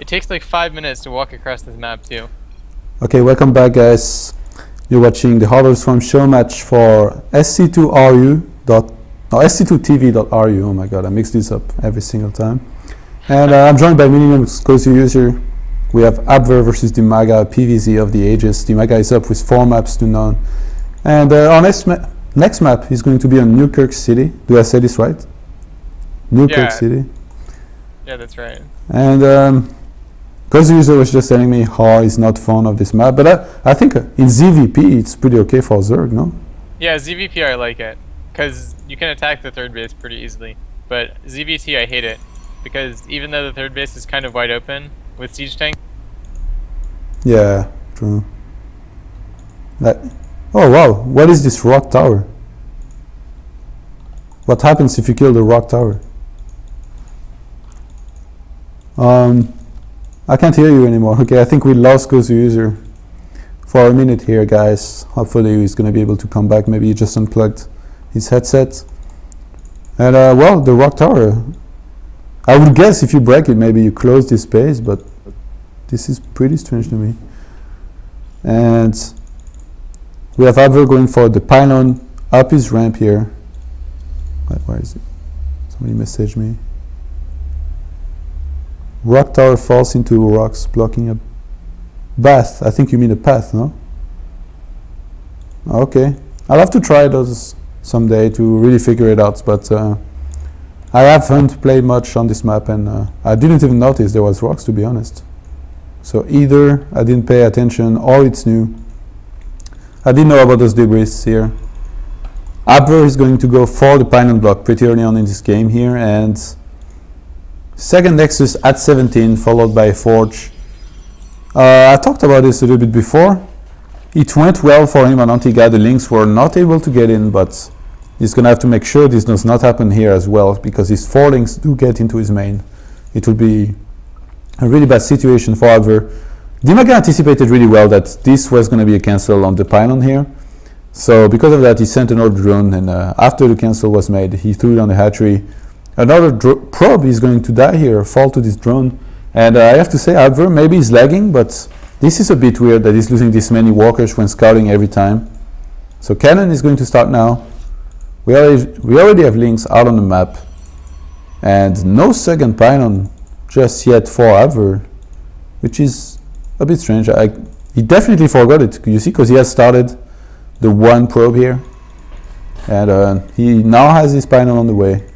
It takes like 5 minutes to walk across this map too. Okay, welcome back, guys. You're watching the HoTS from Showmatch for SC2TV.ru. Oh my god, I mix this up every single time. And I'm joined by Minimum Exclusive User. We have Abver versus Dimaga, PVZ of the ages. Dimaga is up with 4 maps to none. And our next map is going to be on Newkirk City. Do I say this right? Newkirk City. Yeah, that's right. And because the user was just telling me how he's not fond of this map, but I think in ZvP it's pretty okay for Zerg, no? Yeah, ZvP I like it, because you can attack the third base pretty easily. But ZvT I hate it, because even though the third base is kind of wide open with siege tank. Yeah, true. Oh wow, what is this rock tower? What happens if you kill the rock tower? I can't hear you anymore. Okay, I think we lost Gozu User for a minute here, guys. Hopefully he's going to be able to come back. Maybe he just unplugged his headset. And well, the rock tower, I would guess if you break it, maybe you close this space, but this is pretty strange to me. And we have Abver going for the pylon up his ramp here. Where is it? Somebody messaged me. Rock tower falls into rocks, blocking a path. I think you mean a path, no? Okay. I'll have to try those someday to really figure it out, but I haven't played much on this map, and I didn't even notice there was rocks, to be honest. So either I didn't pay attention or it's new. I didn't know about those debris here. Abver is going to go for the pylon block pretty early on in this game here, and second Nexus at 17, followed by Forge. I talked about this a little bit before. It went well for him on Antigua. The links were not able to get in, but he's going to have to make sure this does not happen here as well, because his 4 links do get into his main. It will be a really bad situation for Abver. Dimaga anticipated really well that this was going to be a cancel on the pylon here. So because of that, he sent another drone, and after the cancel was made, he threw it on the hatchery. Another probe is going to die here, fall to this drone. And I have to say, Abver maybe he's lagging, but this is a bit weird that he's losing this many walkers when scouting every time. So cannon is going to start now. We already have links out on the map. And no second pylon just yet for Abver, which is a bit strange. He definitely forgot it, you see, because he has started the 1 probe here. And he now has his pylon on the way.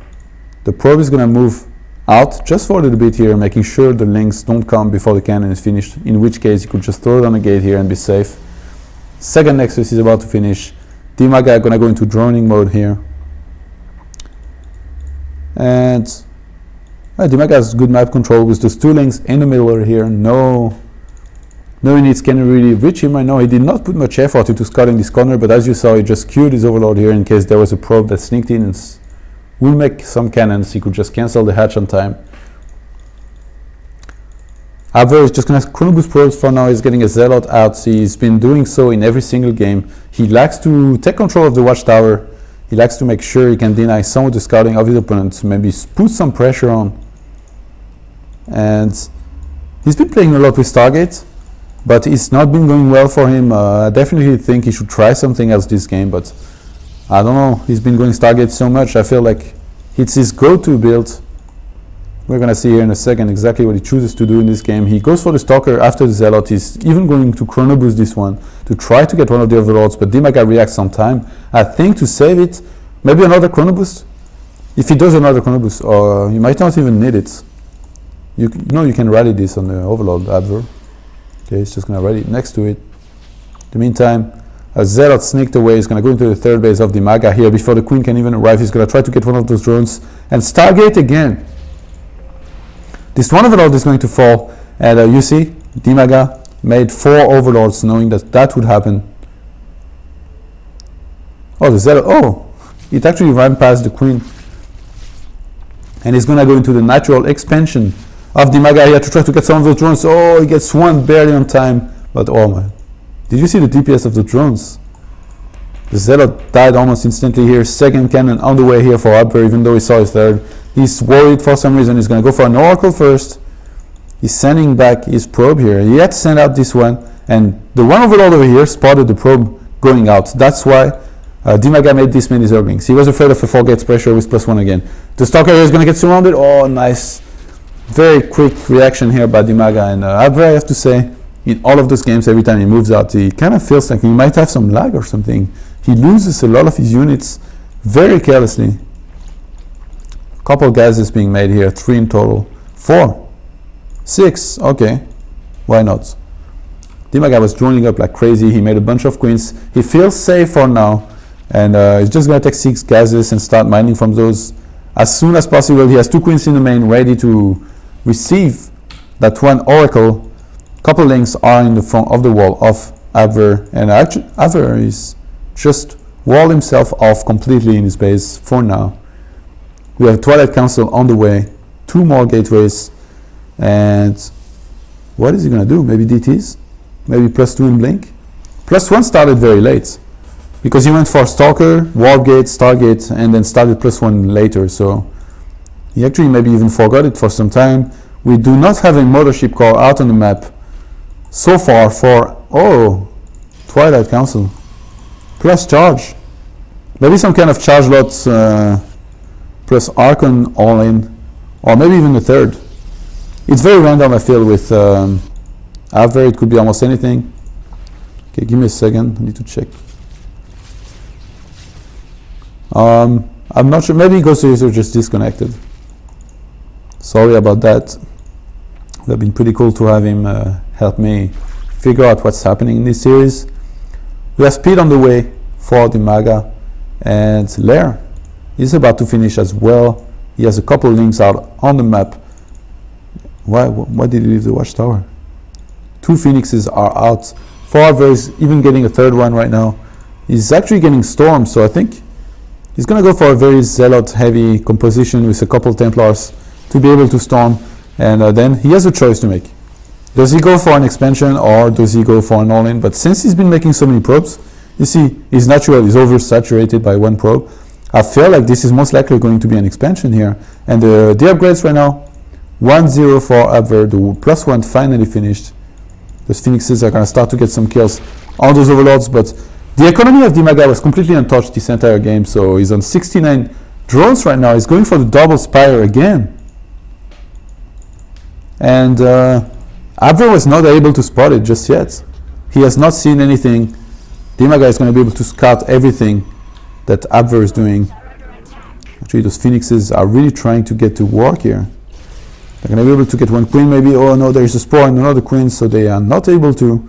The probe is going to move out just for a little bit here, making sure the links don't come before the cannon is finished, in which case you could just throw it on the gate here and be safe. Second Nexus is about to finish. Dimaga going to go into droning mode here. And Dimaga has good map control with those 2 links in the middle here. No units can really reach him right now. He did not put much effort into scouting this corner, but as you saw, he just queued his overlord here in case there was a probe that sneaked in and will make some cannons. He could just cancel the hatch on time. Abver is just going to chronoboost probes for now. He's getting a zealot out. He's been doing so in every single game. He likes to take control of the watchtower. He likes to make sure he can deny some of the scouting of his opponents, maybe put some pressure on. And he's been playing a lot with Stargate, but it's not been going well for him. I definitely think he should try something else this game, but I don't know, he's been going Stargate so much, I feel like it's his go-to build. We're going to see here in a second exactly what he chooses to do in this game. He goes for the Stalker after the Zealot. He's even going to Chrono Boost this one to try to get one of the Overlords, but Dimaga reacts on time. I think to save it, maybe another Chrono Boost? If he does another Chrono Boost, or you might not even need it. You know you can rally this on the Overlord, Abver. Okay, he's just going to rally it next to it. In the meantime, a Zealot sneaked away. He's going to go into the third base of Dimaga here before the Queen can even arrive. He's going to try to get one of those drones and Stargate again. This one Overlord is going to fall, and you see, Dimaga made 4 Overlords knowing that that would happen. Oh, the Zealot, oh, it actually ran past the Queen. And he's going to go into the natural expansion of Dimaga here to try to get some of those drones. Oh, he gets one barely on time, but oh man. Did you see the DPS of the drones? The Zealot died almost instantly here. Second cannon on the way here for Abver, even though he saw his third. He's worried for some reason. He's going to go for an Oracle first. He's sending back his probe here. He had to send out this one, and the one overlord over here spotted the probe going out. That's why Dimaga made this many Zerglings. He was afraid of a 4 gates pressure with +1 again. The Stalker here is going to get surrounded. Oh, nice. Very quick reaction here by Dimaga. And Abver, I have to say, in all of those games, every time he moves out, he kind of feels like he might have some lag or something. He loses a lot of his units very carelessly. A couple gases being made here, 3 in total. 4. 6, okay. Why not? Dimaga was joining up like crazy. He made a bunch of queens. He feels safe for now. And he's just going to take 6 gases and start mining from those as soon as possible. He has 2 queens in the main ready to receive that one oracle. Couple links are in the front of the wall of Abver. And actually, Abver is just walled himself off completely in his base for now. We have Twilight Council on the way. 2 more gateways. And what is he going to do? Maybe DTs? Maybe +2 in blink? +1 started very late. Because he went for Stalker, Warp Gate, Stargate, and then started +1 later. So he actually maybe even forgot it for some time. We do not have a Mothership core out on the map so far for, oh, Twilight Council. Plus charge. Maybe some kind of charge lots plus Archon all in. Or maybe even the third. It's very random, I feel, with Abver. It could be almost anything. Okay, give me a second. I need to check. I'm not sure. Maybe Ghost User just disconnected. Sorry about that. It would have been pretty cool to have him help me figure out what's happening in this series. We have speed on the way for Dimaga, and Lair is about to finish as well. He has a couple links out on the map. Why did he leave the watchtower? 2 Phoenixes are out. 4 Abver is even getting a third one right now. He's actually getting stormed, so I think he's going to go for a very zealot heavy composition with a couple Templars to be able to storm, and then he has a choice to make. Does he go for an expansion or does he go for an all-in? But since he's been making so many probes, you see his natural is oversaturated by 1 probe. I feel like this is most likely going to be an expansion here, and the upgrades right now 1-0 for Abver. The +1 finally finished. Those Phoenixes are going to start to get some kills on those overlords, but the economy of Dimaga was completely untouched this entire game, so he's on 69 drones right now. He's going for the double Spire again. And Abver was not able to spot it just yet. He has not seen anything. Dimaga is going to be able to scout everything that Abver is doing. Actually, those Phoenixes are really trying to get to work here. They're going to be able to get 1 queen maybe. Oh no, there is a Spore and another queen, so they are not able to.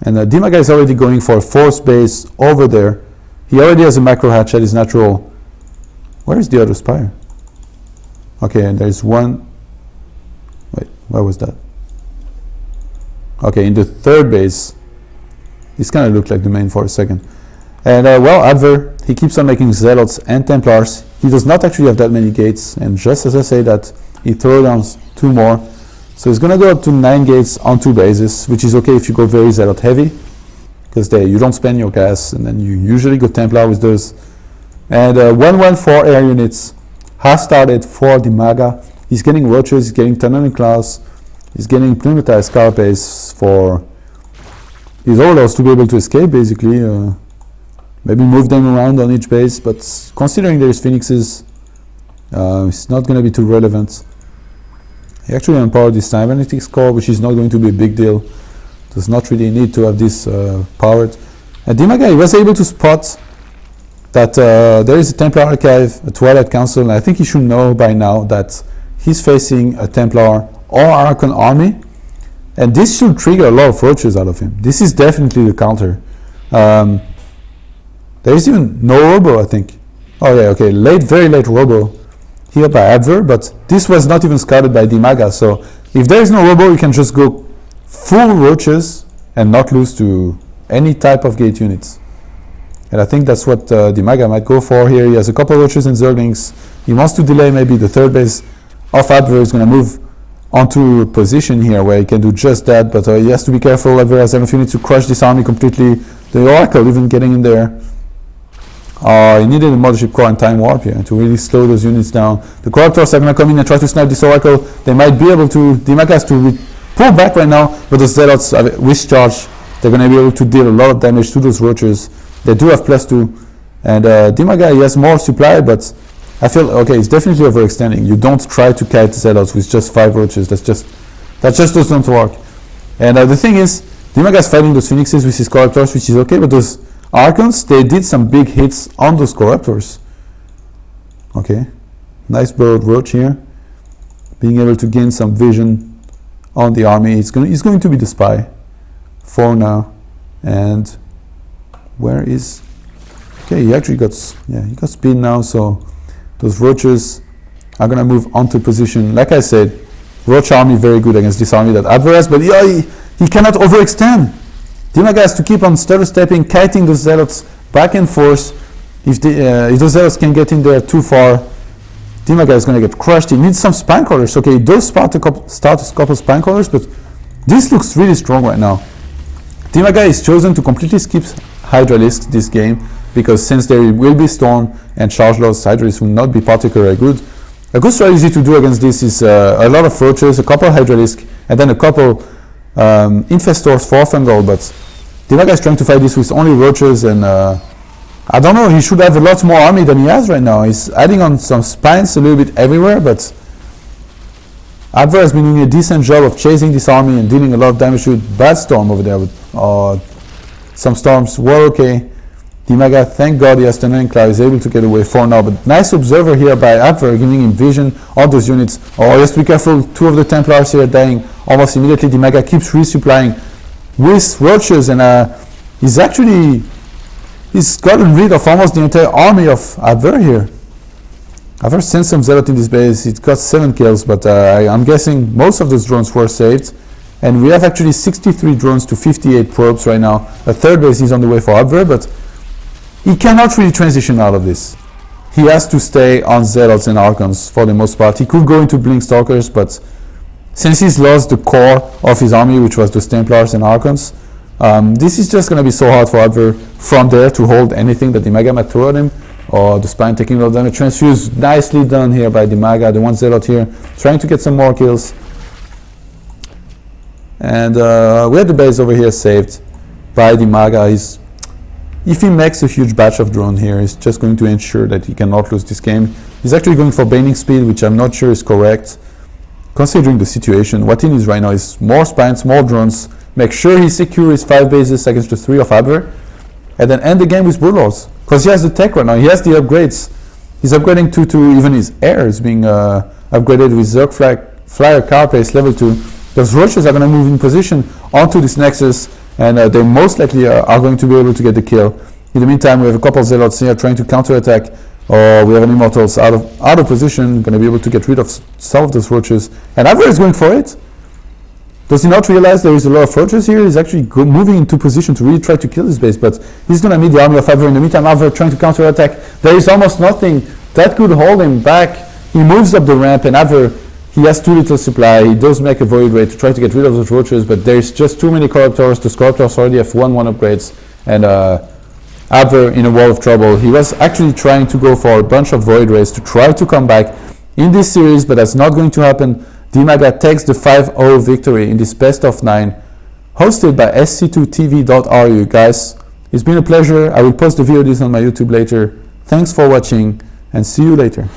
And Dimaga is already going for a force base over there. He already has a macro hatch at his natural. Where is the other Spire? Okay, and there's one. Wait, where was that? Okay, in the 3rd base. This kind of looked like the main for a second. And well, Abver, he keeps on making Zealots and Templars. He does not actually have that many gates. And just as I say that, he throws down 2 more. So he's going to go up to 9 gates on 2 bases, which is okay if you go very Zealot heavy, because you don't spend your gas, and then you usually go Templar with those. And 1-1-4 air units has started for Dimaga. He's getting Roaches, he's getting Tunneling Claws, he's getting Pneumatized Carapace for his Overlords to be able to escape, basically. Maybe move them around on each base, but considering there's Phoenixes, it's not going to be too relevant. He actually unpowered this time Analytics core, which is not going to be a big deal. Does not really need to have this powered. And Dimaga, he was able to spot that there is a Templar Archive, a Twilight Council, and I think he should know by now that he's facing a Templar or Archon army, and this should trigger a lot of Roaches out of him. This is definitely the counter. There is even no Robo, I think. Oh yeah, okay, very late Robo here by Abver, but this was not even scouted by Dimaga, so if there is no Robo, you can just go full Roaches and not lose to any type of gate units. And I think that's what Dimaga might go for here. He has a couple Roaches and Zerglings. He wants to delay maybe the 3rd base of Abver. Is going to move onto a position here where he can do just that, but he has to be careful. Abver has enough units to crush this army completely. The Oracle even getting in there. He needed a Mothership Core and Time Warp here to really slow those units down. The Corruptors are going to come in and try to snipe this Oracle. They might be able to, Dimaga has to pull back right now, but the Zealots, with charge, they're going to be able to deal a lot of damage to those Roaches. They do have +2. And Dimaga, he has more supply, but I feel, okay, it's definitely overextending. You don't try to kite Zealots with just 5 Roaches. That just doesn't work. And the thing is, Dimaga is fighting those Phoenixes with his Corruptors, which is okay, but those Archons, they did some big hits on those Corruptors. Okay, nice Burrowed Roach here. Being able to gain some vision on the army. He's going to be the spy for now. And where is... Okay, he actually got... Yeah, he got speed now, so those Roaches are going to move onto position. Like I said, Roach army very good against this army that Abver has, but yeah, he cannot overextend. Dimaga has to keep on stutter stepping, kiting those Zealots back and forth. If those Zealots can get in there too far, Dimaga is going to get crushed. He needs some Spine Crawlers. Okay, he does start a couple Spine Crawlers, but this looks really strong right now. Dimaga is chosen to completely skip Hydralisk this game, because since there will be Storm and Charge Loss, Hydralisk will not be particularly good. A good strategy to do against this is a lot of Roaches, a couple Hydralisk, and then a couple Infestors for Fungal, but Dimaga is trying to fight this with only Roaches, and I don't know, he should have a lot more army than he has right now. He's adding on some Spines a little bit everywhere, but Abver has been doing a decent job of chasing this army and dealing a lot of damage to it. Bad Storm over there, but some Storms were okay. Dimaga, thank God he has Tunnel Cloud, is able to get away for now, but nice Observer here by Abver, giving him vision on those units. Oh, he has to be careful, 2 of the Templars here dying almost immediately. Dimaga keeps resupplying with Roaches, and he's gotten rid of almost the entire army of Abver here. Abver sent some Zealot in this base. It got 7 kills, but I'm guessing most of those drones were saved. And we have actually 63 drones to 58 probes right now. A third base is on the way for Abver, but he cannot really transition out of this. He has to stay on Zealots and Archons for the most part. He could go into Blink Stalkers, but since he's lost the core of his army, which was the Templars and Archons, this is just going to be so hard for Abver from there to hold anything that Dimaga might throw at him, or the Spine taking a lot of damage. Transfuse nicely done here by Dimaga, the one Zealot here, trying to get some more kills. And we had the base over here saved by Dimaga. If he makes a huge batch of drone here, he's just going to ensure that he cannot lose this game. He's actually going for Baning Speed, which I'm not sure is correct, considering the situation. What he needs right now is more Spines, more drones, make sure he secures 5 bases against the 3 of Abver, and then end the game with Warlords. Because he has the tech right now, he has the upgrades. He's upgrading to even his air is being upgraded with Zerg Flyer Carapace level 2. Those Roaches are going to move in position onto this Nexus, and they most likely are going to be able to get the kill. In the meantime, we have a couple Zealots here trying to counterattack, or we have an Immortals out of position, going to be able to get rid of some of those Roaches. And Abver is going for it. Does he not realize there is a lot of Roaches here? He's actually moving into position to really try to kill this base, but he's going to meet the army of Abver. In the meantime, Abver trying to counterattack. There is almost nothing that could hold him back. He moves up the ramp, and Abver, he has too little supply. He does make a Void Ray to try to get rid of those Roaches, but there's just too many Corruptors. The Corruptors already have 1/1 upgrades, and Abver in a world of trouble. He was actually trying to go for a bunch of Void Rays to try to come back in this series, but that's not going to happen. Dimaga takes the 5-0 victory in this best of 9, hosted by sc2tv.ru. Guys, it's been a pleasure. I will post the video on my YouTube later. Thanks for watching, and see you later.